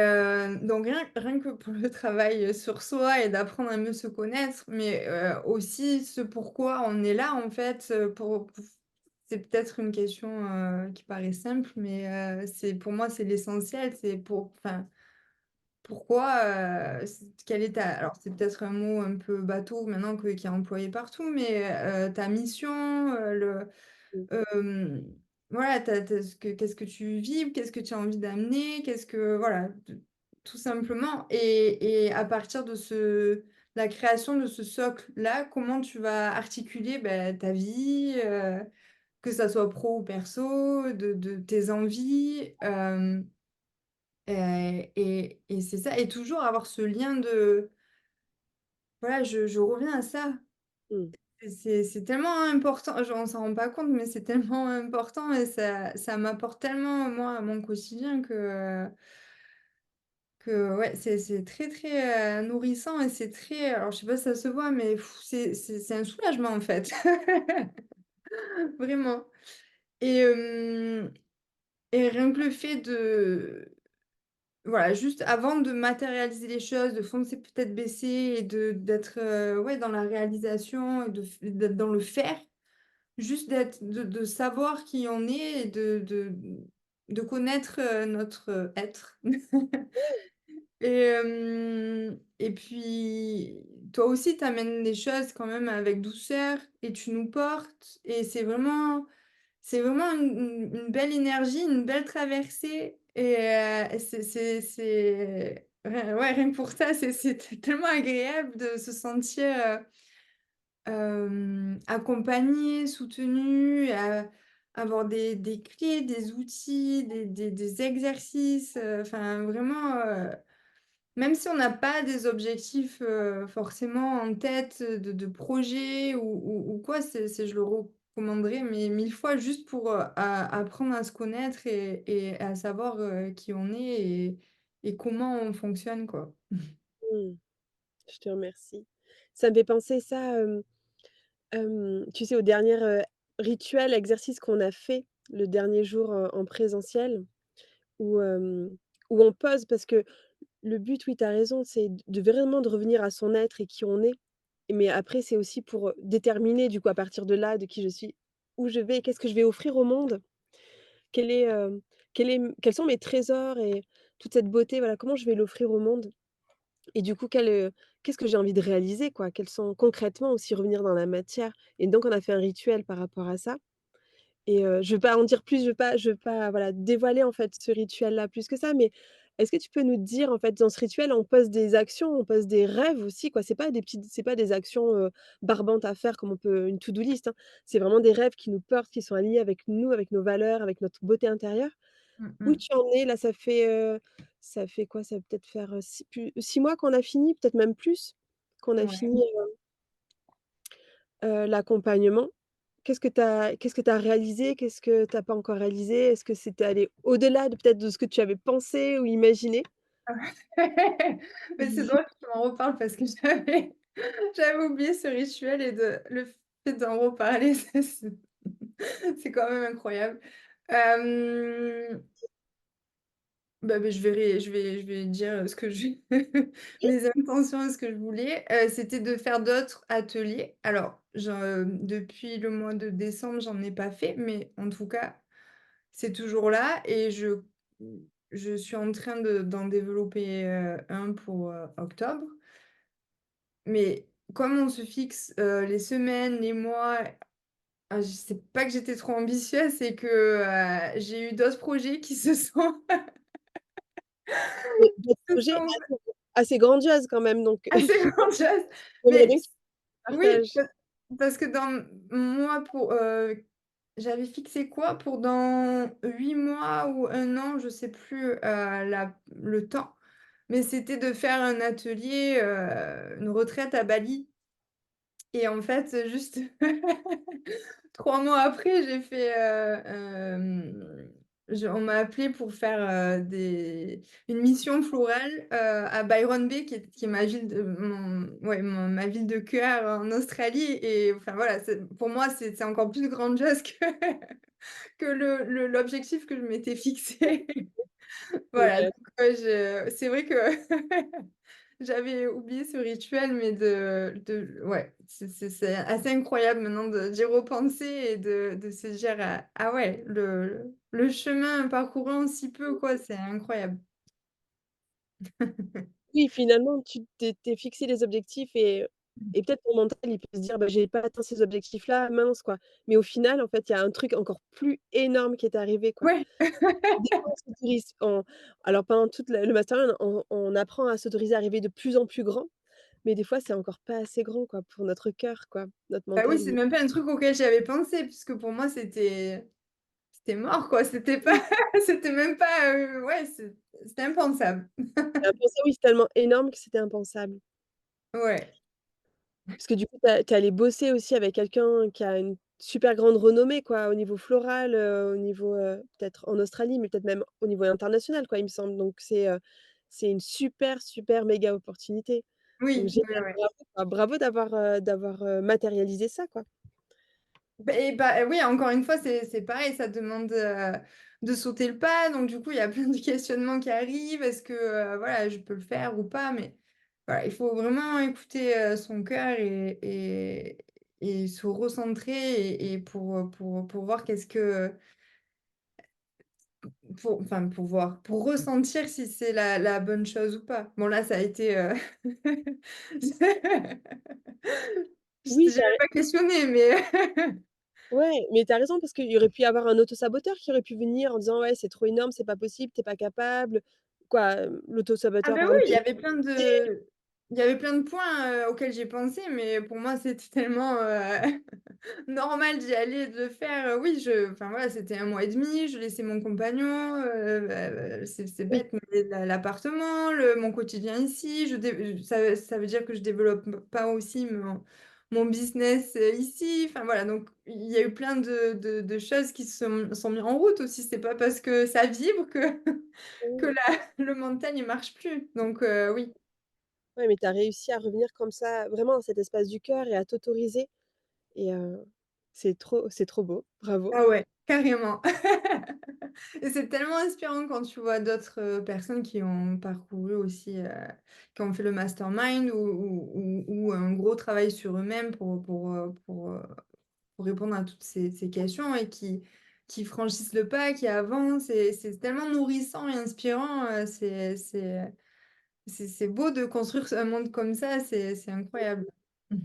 donc rien que pour le travail, sur soi et d'apprendre à mieux se connaître, mais aussi ce pourquoi on est là, en fait, pour c'est peut-être une question, qui paraît simple, mais c'est pour moi, c'est l'essentiel, c'est pour enfin pourquoi, quelle est ta alors c'est peut-être un mot un peu bateau maintenant qui est employé partout, mais ta mission, mmh, hem, voilà, tu qu'est-ce que tu vis? Qu'est-ce que tu as envie d'amener? Qu'est-ce que voilà, tout simplement et à partir de la création de ce socle-là, comment tu vas articuler, ta vie, que ça soit pro ou perso, de tes envies, et c'est ça et toujours avoir ce lien de voilà, je reviens à ça. mmh, C'est tellement important, on s'en rend pas compte, mais c'est tellement important et ça m'apporte tellement, moi, à mon quotidien que ouais, c'est très, très, nourrissant et c'est très alors je sais pas si ça se voit, mais c'est un soulagement, en fait. Vraiment et rien que le fait de voilà, juste avant de matérialiser les choses, de foncer peut-être baisser et d'être, ouais, dans la réalisation et d'être dans le faire. Juste de savoir qui on est et de connaître, notre, être. Et puis, toi aussi, tu amènes les choses quand même avec douceur et tu nous portes et c'est vraiment une belle énergie, une belle traversée et c'est rien que pour ça, c'est tellement agréable de se sentir, accompagné, soutenu, avoir des clés, des outils, des exercices, enfin vraiment, même si on n'a pas des objectifs, forcément en tête, de projets ou quoi, c'est je le recommanderais mais 1000 fois juste pour, apprendre à se connaître et à savoir, qui on est et comment on fonctionne, quoi. Mmh, je te remercie. Ça me fait penser ça, tu sais, au dernier, rituel, exercice qu'on a fait le dernier jour, en présentiel où, où on pose parce que le but, oui, tu as raison, c'est de vraiment de revenir à son être et qui on est. Mais après, c'est aussi pour, déterminer du coup à partir de là, de qui je suis, où je vais, qu'est-ce que je vais offrir au monde, quel est, quels sont mes trésors et toute cette beauté, voilà, comment je vais l'offrir au monde et du coup, qu'est-ce que j'ai envie de réaliser, quoi? Quels sont concrètement aussi revenir dans la matière et donc on a fait un rituel par rapport à ça et je vais pas en dire plus, je veux pas, voilà, dévoiler, en fait, ce rituel-là plus que ça, mais est-ce que tu peux nous dire, en fait, dans ce rituel, on pose des actions, on pose des rêves aussi, quoi? C'est pas des actions, barbantes à faire comme on peut une to do list, hein. C'est vraiment des rêves qui nous portent, qui sont alignés avec nous, avec nos valeurs, avec notre beauté intérieure. Mmh Où mh. tu en es là? Ça fait quoi? Ça va peut-être faire, 6 mois qu'on a fini, peut-être même plus, qu'on a Ouais. fini, l'accompagnement. Qu'est-ce que tu as réalisé? Qu'est-ce que tu as pas encore réalisé? Est-ce que c'était allé au-delà de peut-être de ce que tu avais pensé ou imaginé? Mais c'est drôle que tu m'en reparles parce que j'avais oublié ce rituel et le fait d'en reparler, c'est quand même incroyable. Hem, bah, je vais dire, ce que j'ai OK. mes intentions et ce que je voulais. C'était de faire d'autres ateliers. Alors, depuis le mois de décembre, j'en ai pas fait, mais en tout cas, c'est toujours là et je suis en train d'en développer, un pour, octobre. Mais comme on se fixe, les semaines, les mois, je sais pas que j'étais trop ambitieuse, c'est que, j'ai eu d'autres projets qui se sont Mais d'autres se projets sont assez grandioses quand même donc assez grandioses. j'aimerais Mais bien que tu oui, partages. parce que moi j'avais fixé quoi? Pour dans 8 mois ou 1 an, je sais plus, le temps, mais c'était de faire un atelier, une retraite à Bali et en fait, juste 3 mois après, j'ai fait, je on m'a appelée pour faire, une mission florale, à Byron Bay qui est ma ville de ma ville de cœur en Australie et enfin voilà, pour moi, c'est encore plus grandiose que que l'objectif que je m'étais fixé. Voilà, donc c'est vrai que j'avais oublié ce rituel, mais ouais, c'est assez incroyable maintenant d'y repenser et de se dire: «Ah ouais, le chemin parcouru en si peu, quoi», c'est incroyable. Oui, finalement, tu t'es fixé des objectifs et peut-être ton mental, il peut se dire: «Bah, j'ai pas atteint ces objectifs-là, mince, quoi». Mais au final, en fait, il y a un truc encore plus énorme qui est arrivé, quoi. Ouais. Des fois, on s'autorise alors pendant toute le master, on apprend à s'autoriser à rêver de plus en plus grand, mais des fois, c'est encore pas assez grand, quoi, pour notre cœur, quoi, notre Bah oui, mental, c'est il même pas un truc auquel j'y avais pensé puisque pour moi c'était mort, quoi, c'était pas oui, c'était même pas, ouais, c'était impensable. c'est impensable, oui, c'est tellement énorme que c'était impensable. Ouais. Parce que du coup, tu es allé bosser aussi avec quelqu'un qui a une super grande renommée, quoi, au niveau floral, au niveau, peut-être en Australie, mais peut-être même au niveau international, quoi, il me semble. Donc c'est une super, super méga opportunité. Donc Oui, ouais, génial, ouais. bravo, quoi. Bravo d'avoir, matérialisé ça, quoi. Oui, encore une fois, c'est pareil, ça demande, de sauter le pas, donc du coup, il y a plein de questionnements qui arrivent. Est-ce que, voilà, je peux le faire ou pas? Mais voilà, il faut vraiment écouter, son cœur et se recentrer et pour voir qu'est-ce que pour voir, pour ressentir si c'est la bonne chose ou pas. Bon là, ça a été, je Oui, tu dirais pas questionné, mais ouais, mais tu as raison parce qu'il y aurait pu y avoir un autosaboteur qui aurait pu venir en disant: «Ouais, c'est trop énorme, c'est pas possible, tu es pas capable». Quoi, ah l'autosaboteur, ben par oui, exemple, il y de avait plein de il y avait plein de points, auxquels j'ai pensé, mais pour moi, c'était tellement, normal d'y aller, de le faire, oui, enfin voilà, c'était 1 mois et demi, je laissais mon compagnon, c'est oui, bête, mais l'appartement, mon quotidien ici, ça veut dire que je développe pas aussi mon business, ici. Enfin voilà, donc il y a eu plein de choses qui se sont mis en route aussi. C'est pas parce que ça vibre que que Mmh. la le mental il marche plus. Donc oui. Ouais, mais tu as réussi à revenir comme ça, vraiment dans cet espace du cœur et à t'autoriser et c'est trop beau, bravo. Ah ouais, carrément. Et c'est tellement inspirant quand tu vois d'autres, personnes qui ont parcouru aussi, qui ont fait le mastermind ou un gros travail sur eux-mêmes pour répondre à toutes ces questions et qui franchissent le pas, qui avancent et c'est tellement nourrissant et inspirant, c'est beau de construire un monde comme ça, c'est incroyable. Mmh.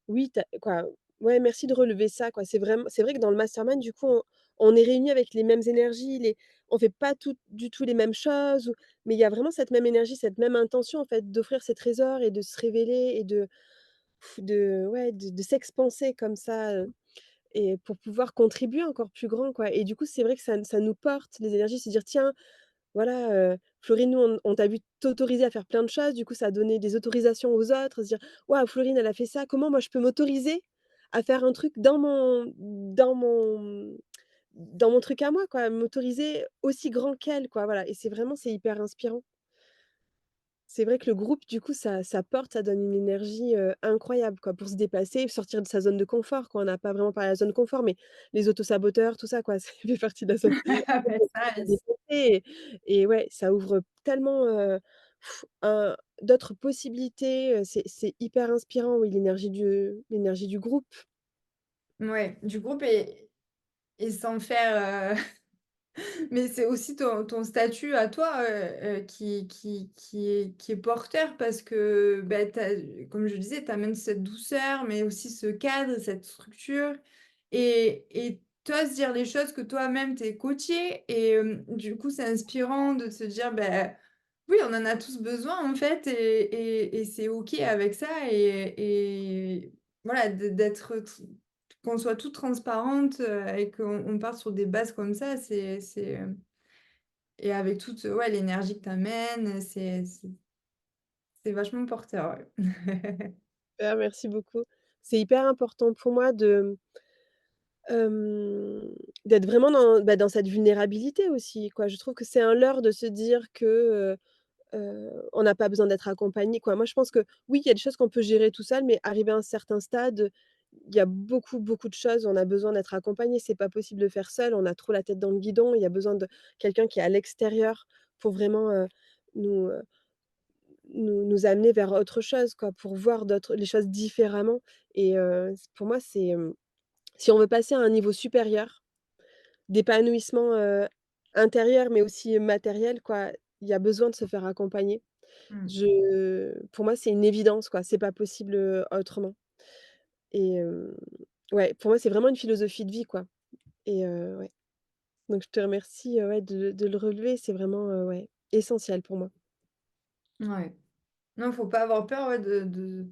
Oui, tu quoi, ouais, merci de relever ça, quoi. C'est vrai que dans le mastermind, du coup, on est réunis avec les mêmes énergies, on fait pas toutes du tout les mêmes choses mais il y a vraiment cette même énergie, cette même intention, en fait, d'offrir ces trésors et de se révéler et de s'expanser comme ça, et pour pouvoir contribuer encore plus grand, quoi et du coup, c'est vrai que ça nous porte les énergies, se dire: «Tiens, voilà, Florine, nous, on t'a vu t'autoriser à faire plein de choses, du coup, ça a donné des autorisations aux autres, se dire: "Waouh, Florine, elle a fait ça, comment moi je peux m'autoriser à faire un truc dans mon truc à moi, quoi?" M'autoriser aussi grand qu'elle, quoi, voilà et c'est hyper inspirant. C'est vrai que le groupe, du coup, ça porte, ça donne une énergie, incroyable, quoi, pour se dépasser, sortir de sa zone de confort, quoi. On n'a pas vraiment parlé de la zone de confort, mais les autosaboteurs, tout ça, quoi, ça fait partie de la zone Ah bah ça, à dépasser et ouais, ça ouvre tellement, un d'autres possibilités, c'est hyper inspirant, oui, l'énergie du groupe. ouais, du groupe et sans faire, mais c'est aussi ton statut à toi, qui est porteur parce que, bah, comme je disais, tu amènes cette douceur, mais aussi ce cadre, cette structure et tu oses dire les choses que toi-même tu es coachée et du coup, c'est inspirant de se dire, ben oui, on en a tous besoin en fait et c'est OK avec ça et voilà, d'être qu'on soit toutes transparentes, et qu'on parte sur des bases comme ça, et avec toute, ouais, l'énergie que tu amènes, c'est vachement porteur, ouais. Ah, merci beaucoup. C'est hyper important pour moi d'être vraiment dans cette vulnérabilité aussi, quoi. Je trouve que c'est un leurre de se dire que, on n'a pas besoin d'être accompagné, quoi. Moi, je pense que oui, il y a des choses qu'on peut gérer tout seul, mais arrivé à un certain stade, il y a beaucoup, beaucoup de choses, on a besoin d'être accompagné. C'est pas possible de faire seul, on a trop la tête dans le guidon. Il y a besoin de quelqu'un qui est à l'extérieur pour vraiment, nous, nous amener vers autre chose, quoi, pour voir les choses différemment et pour moi, si on veut passer à un niveau supérieur d'épanouissement, intérieur, mais aussi matériel, quoi, il y a besoin de se faire accompagner. Mmh. Pour moi, c'est une évidence, quoi, c'est pas possible, autrement et ouais, pour moi, c'est vraiment une philosophie de vie, quoi et ouais, donc je te remercie, ouais, de le relever, c'est vraiment, ouais, essentiel pour moi. Ouais. Non, faut pas avoir peur, ouais, de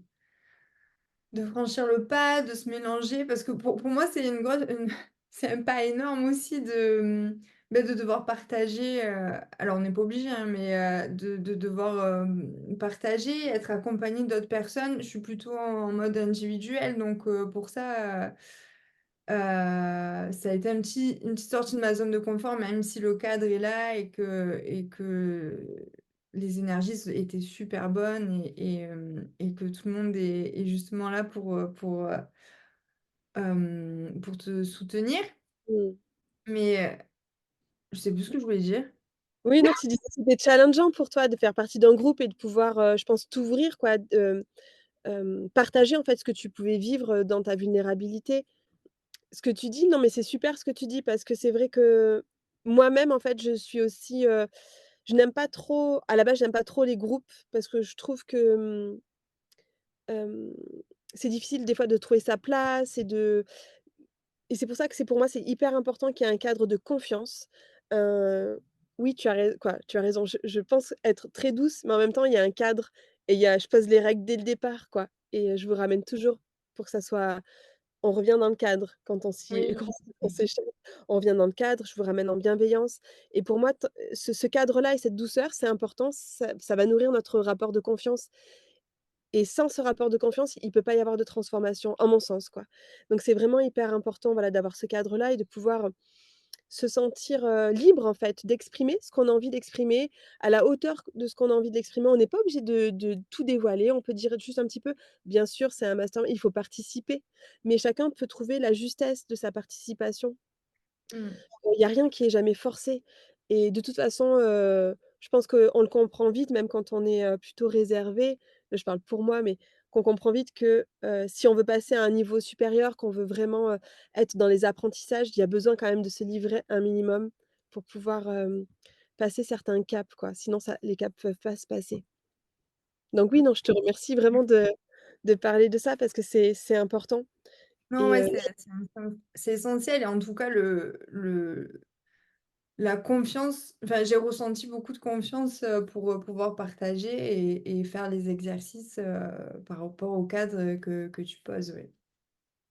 franchir le pas, de se mélanger parce que pour moi, c'est une grosse une c'est un pas énorme aussi bah, de devoir partager, alors on n'est pas obligé, hein, mais de devoir, partager, être accompagné d'autres personnes. Je suis plutôt en mode individuel donc pour ça, ça a été une petite sortie de ma zone de confort, même si le cadre est là et que les énergies étaient super bonnes et que tout le monde est justement là pour te soutenir. Mmh. Mais je sais plus ce que je voulais dire. Oui, non, tu disais que c'était challengeant pour toi de faire partie d'un groupe et de pouvoir, je pense, t'ouvrir, quoi, partager, en fait, ce que tu pouvais vivre, dans ta vulnérabilité. Ce que tu dis, non, mais c'est super ce que tu dis parce que c'est vrai que moi-même, en fait, je suis aussi, je n'aime pas trop à la base, j'aime pas trop les groupes parce que je trouve que, hem, c'est difficile des fois de trouver sa place et c'est pour ça que pour moi, c'est hyper important qu'il y ait un cadre de confiance. Oui, tu as raison, je pense être très douce, mais en même temps, il y a un cadre et je pose les règles dès le départ, quoi et je vous ramène toujours pour que ça soit on revient dans le cadre quand on s'y Oui. quand on s'échappe, on revient dans le cadre, je vous ramène en bienveillance et pour moi, ce cadre-là et cette douceur, c'est important, ça va nourrir notre rapport de confiance et sans ce rapport de confiance, il peut pas y avoir de transformation, à mon sens, quoi. Donc c'est vraiment hyper important, voilà, d'avoir ce cadre-là et de pouvoir, se sentir, libre, en fait, d'exprimer ce qu'on a envie d'exprimer, à la hauteur de ce qu'on a envie d'exprimer. On n'est pas obligé de tout dévoiler, on peut dire juste un petit peu bien sûr, c'est un master, il faut participer, mais chacun peut trouver la justesse de sa participation. Mmh. Il y a rien qui est jamais forcé et de toute façon, je pense qu'on le comprend vite, même quand on est, plutôt réservé, je parle pour moi, mais qu'on comprend vite que, si on veut passer à un niveau supérieur, qu'on veut vraiment, être dans les apprentissages, il y a besoin quand même de se livrer un minimum pour pouvoir, passer certains caps, quoi. Sinon ça les caps peuvent pas se passer. Donc oui, non, je te remercie vraiment de parler de ça parce que c'est important Non, et ouais, c'est essentiel et en tout cas la confiance, enfin, j'ai ressenti beaucoup de confiance, pour, pouvoir partager et faire les exercices, par rapport au cadre, que tu poses, oui.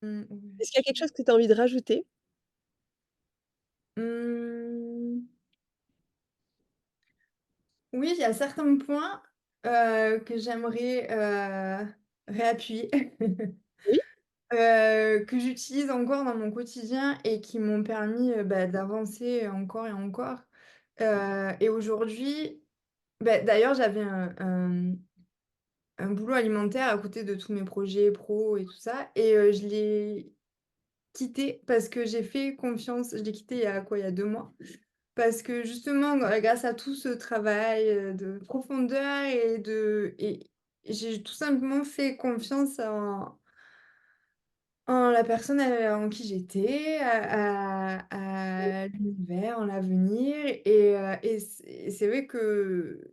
Mmh, ouais. est-ce qu'il y a quelque chose que tu as envie de rajouter? Mmh, oui, il y a certains points, que j'aimerais, réappuyer, Oui? que j'utilise encore dans mon quotidien et qui m'ont permis, bah, d'avancer encore et encore. Et aujourd'hui, bah, d'ailleurs, j'avais un boulot alimentaire à côté de tous mes projets pro et tout ça et je l'ai quitté parce que j'ai fait confiance. Je l'ai quitté il y a quoi? Il y a 2 mois. Parce que justement, grâce à tout ce travail, de profondeur et j'ai tout simplement fait confiance en la personne, en qui j'étais, à l'univers, en l'avenir et c'est vrai que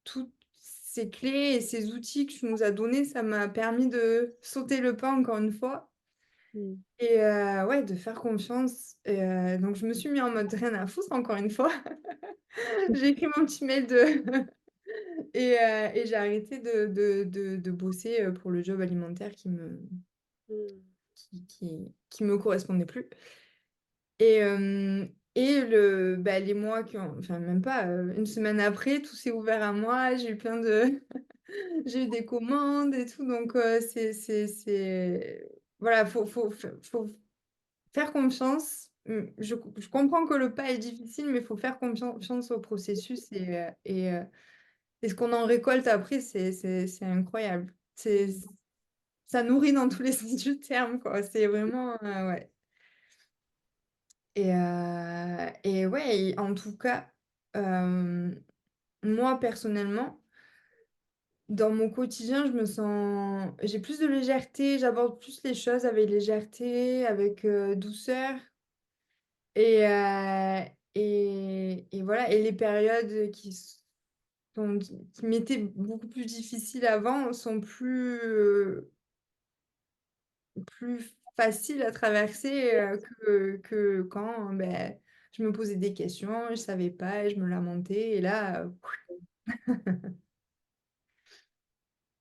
toutes ces clés et ces outils que tu nous as donnés, ça m'a permis de sauter le pas encore une fois Mmh. et ouais, de faire confiance et donc je me suis mis en mode rien à foutre encore une fois. J'ai écrit mon petit mail de et j'ai arrêté de bosser, pour le job alimentaire Mmh. qui me correspondait plus et les mois qui ont enfin même pas, 1 semaine après, tout s'est ouvert à moi. J'ai eu plein de j'ai eu des commandes et tout donc c'est voilà, faut faire confiance. Je comprends que le pas est difficile, mais il faut faire confiance au processus et ce qu'on en récolte après, c'est incroyable. Ça nourrit dans tous les sens du terme, quoi. C'est vraiment, ouais et ouais et en tout cas, moi personnellement, dans mon quotidien, j'ai plus de légèreté, j'aborde plus les choses avec légèreté, avec, douceur et et voilà et les périodes qui m'étaient beaucoup plus difficiles avant sont plus faciles à traverser, que quand, beh, je me posais des questions, je savais pas et je me lamentais et là,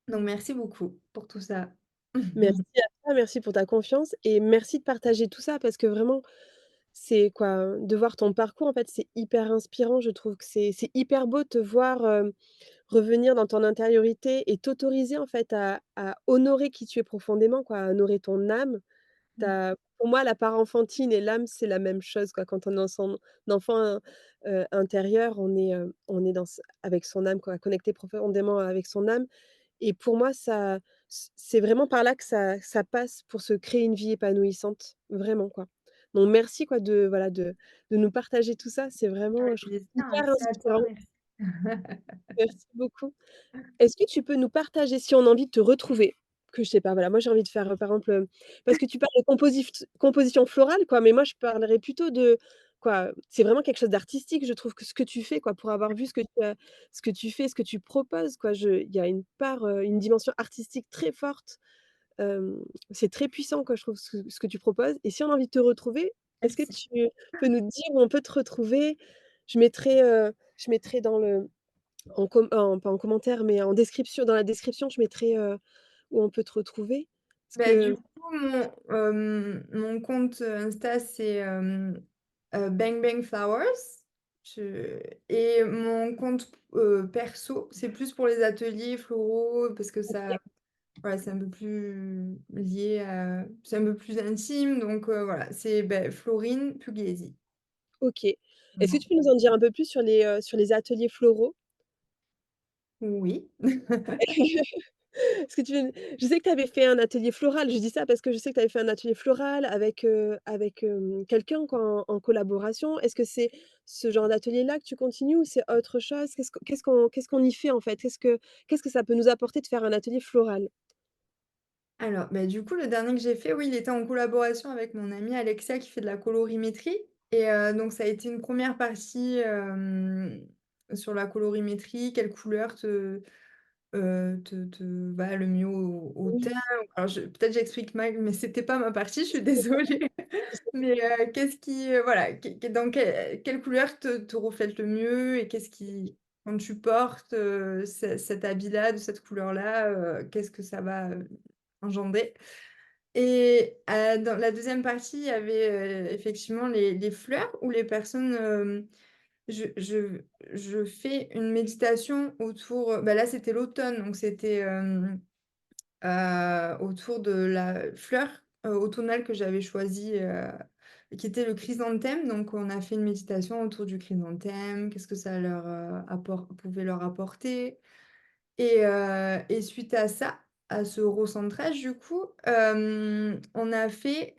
donc merci beaucoup pour tout ça. Merci à toi, merci pour ta confiance et merci de partager tout ça parce que vraiment, c'est quoi, de voir ton parcours, en fait, c'est hyper inspirant. Je trouve que c'est hyper beau de te voir, revenir dans ton intériorité et t'autoriser, en fait, à honorer qui tu es profondément, quoi, à honorer ton âme. Tu Mmh. Pour moi, la part enfantine et l'âme, c'est la même chose, quoi. Quand on est dans son enfant, intérieur, on est dans s avec son âme, quoi, connecté profondément avec son âme et pour moi, c'est vraiment par là que ça passe pour se créer une vie épanouissante, vraiment, quoi. Donc merci, quoi, de nous partager tout ça. C'est vraiment, Avec je trouve plaisir, hyper merci à toi, inspirant. merci. Merci beaucoup. Est-ce que tu peux nous partager si on a envie de te retrouver? Que je sais pas, voilà, moi j'ai envie de faire, par exemple, parce que tu parles de composition florale, quoi, mais moi je parlerais plutôt de quoi, c'est vraiment quelque chose d'artistique, je trouve que ce que tu fais, quoi, pour avoir vu ce que tu fais, ce que tu proposes, quoi, je il y a une part, une dimension artistique très forte, c'est très puissant, quoi, je trouve ce que tu proposes et si on a envie de te retrouver, est-ce que Merci. tu peux nous dire où on peut te retrouver? Je mettrai dans le pas en commentaire, mais en description dans la description, je mettrai, où on peut te retrouver. Parce Bah, du que coup, mon compte, Insta, c'est, Bang Bang Flowers. Je et mon compte, perso, c'est plus pour les ateliers floraux parce que OK. ça voilà, c'est un peu plus lié à c'est un peu plus intime donc voilà, c'est, Florine Pugliesi. OK. Est-ce que Voilà. tu peux nous en dire un peu plus sur les ateliers floraux? Oui. Est-ce que tu veux je sais que tu avais fait un atelier floral, je dis ça parce que je sais que tu avais fait un atelier floral avec quelqu'un quoi, en collaboration. Est-ce que c'est ce genre d'atelier-là que tu continues ou c'est autre chose? Qu'est-ce qu'on y fait en fait? Qu'est-ce que ça peut nous apporter de faire un atelier floral? Alors, du coup, le dernier que j'ai fait, oui, il était en collaboration avec mon amie Alexia qui fait de la colorimétrie et donc ça a été une première partie, sur la colorimétrie, quelle couleur te va le mieux au teint. Oui, Alors peut-être j'explique mal, mais c'était pas ma partie, je suis désolée. Mais qu'est-ce qui, voilà, dans quelle couleur te reflète le mieux et qu'est-ce qui quand tu portes, cet habit-là, de cette couleur-là, qu'est-ce que ça va, engendrer? Et dans la deuxième partie, il y avait, effectivement les fleurs où les personnes, je je je fais une méditation autour, là, c'était l'automne, donc c'était, autour de la fleur, automnale que j'avais choisie, qui était le chrysanthème. Donc on a fait une méditation autour du chrysanthème, qu'est-ce que ça leur, pouvait leur apporter et suite à ça, à ce recentrage du coup, on a fait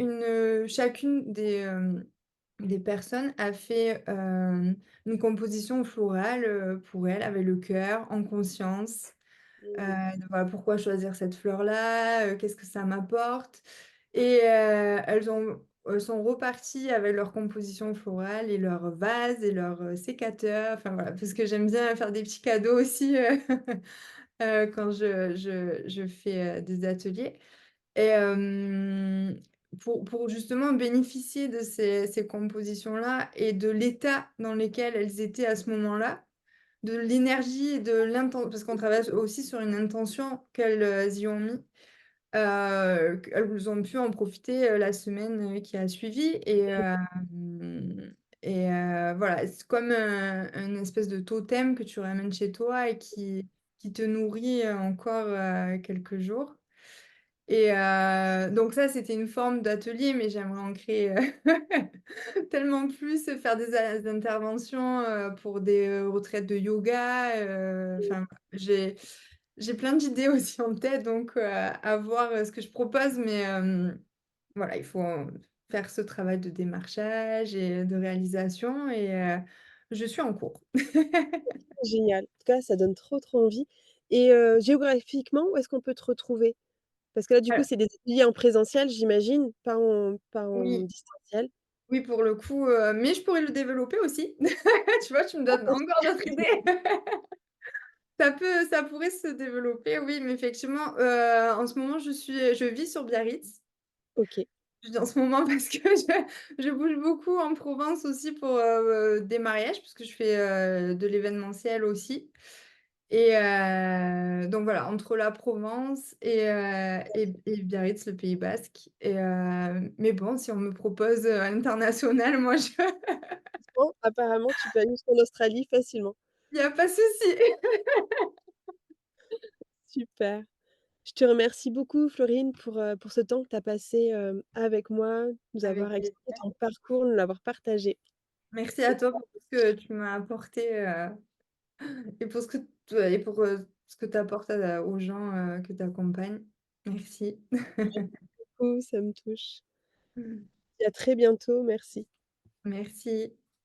chacune des personnes a fait, une composition florale, pour elle, avec le cœur, en conscience. mmh, Voilà, pourquoi choisir cette fleur-là? Qu'est-ce que ça m'apporte? Et elles sont reparties avec leur composition florale et leur vase et leur, sécateur, enfin voilà, parce que j'aime bien faire des petits cadeaux aussi, quand je fais, des ateliers et pour justement bénéficier de ces compositions-là et de l'état dans lequel elles étaient à ce moment-là, de l'énergie et de parce qu'on travaille aussi sur une intention qu'elles, y ont mis, qu'elles ont pu en profiter, la semaine, qui a suivi voilà, c'est comme un espèce de totem que tu ramènes chez toi et qui te nourrit, encore, quelques jours et donc ça, c'était une forme d'atelier, mais j'aimerais en créer, tellement plus, faire des interventions, pour des, retraites de yoga, enfin, j'ai plein d'idées aussi en tête, donc à voir, ce que je propose, mais voilà, il faut faire ce travail de démarchage et de réalisation et je suis en cours. génial. En tout cas, ça donne trop, trop envie et géographiquement, où est-ce qu'on peut te retrouver? Parce que là, du coup, Heu, c'est des ateliers en présentiel, j'imagine, pas en oui, distanciel? oui, pour le coup, mais je pourrais le développer aussi. Tu vois, tu me donnes encore d'autres idées. Ça pourrait se développer, oui, mais effectivement, en ce moment, je vis sur Biarritz. OK. Je dis en ce moment parce que je bouge beaucoup en Provence aussi pour, des mariages, puisque je fais, de l'événementiel aussi et donc voilà, entre la Provence et Biarritz, le Pays basque et mais bon, si on me propose, à l'international, moi je Bon, apparemment, tu peux aller jusqu'en Australie facilement. il y a pas de souci. Super. Je te remercie beaucoup Florine pour ce temps que tu as passé, avec moi, nous Avec avoir plaisir. expliqué ton parcours, nous l'avoir partagé. Merci à toi pour tout ce que tu m'as apporté, et pour ce que tu apportes aux gens, que tu accompagnes. Merci. Merci beaucoup, ça me touche et à très bientôt, merci. Merci.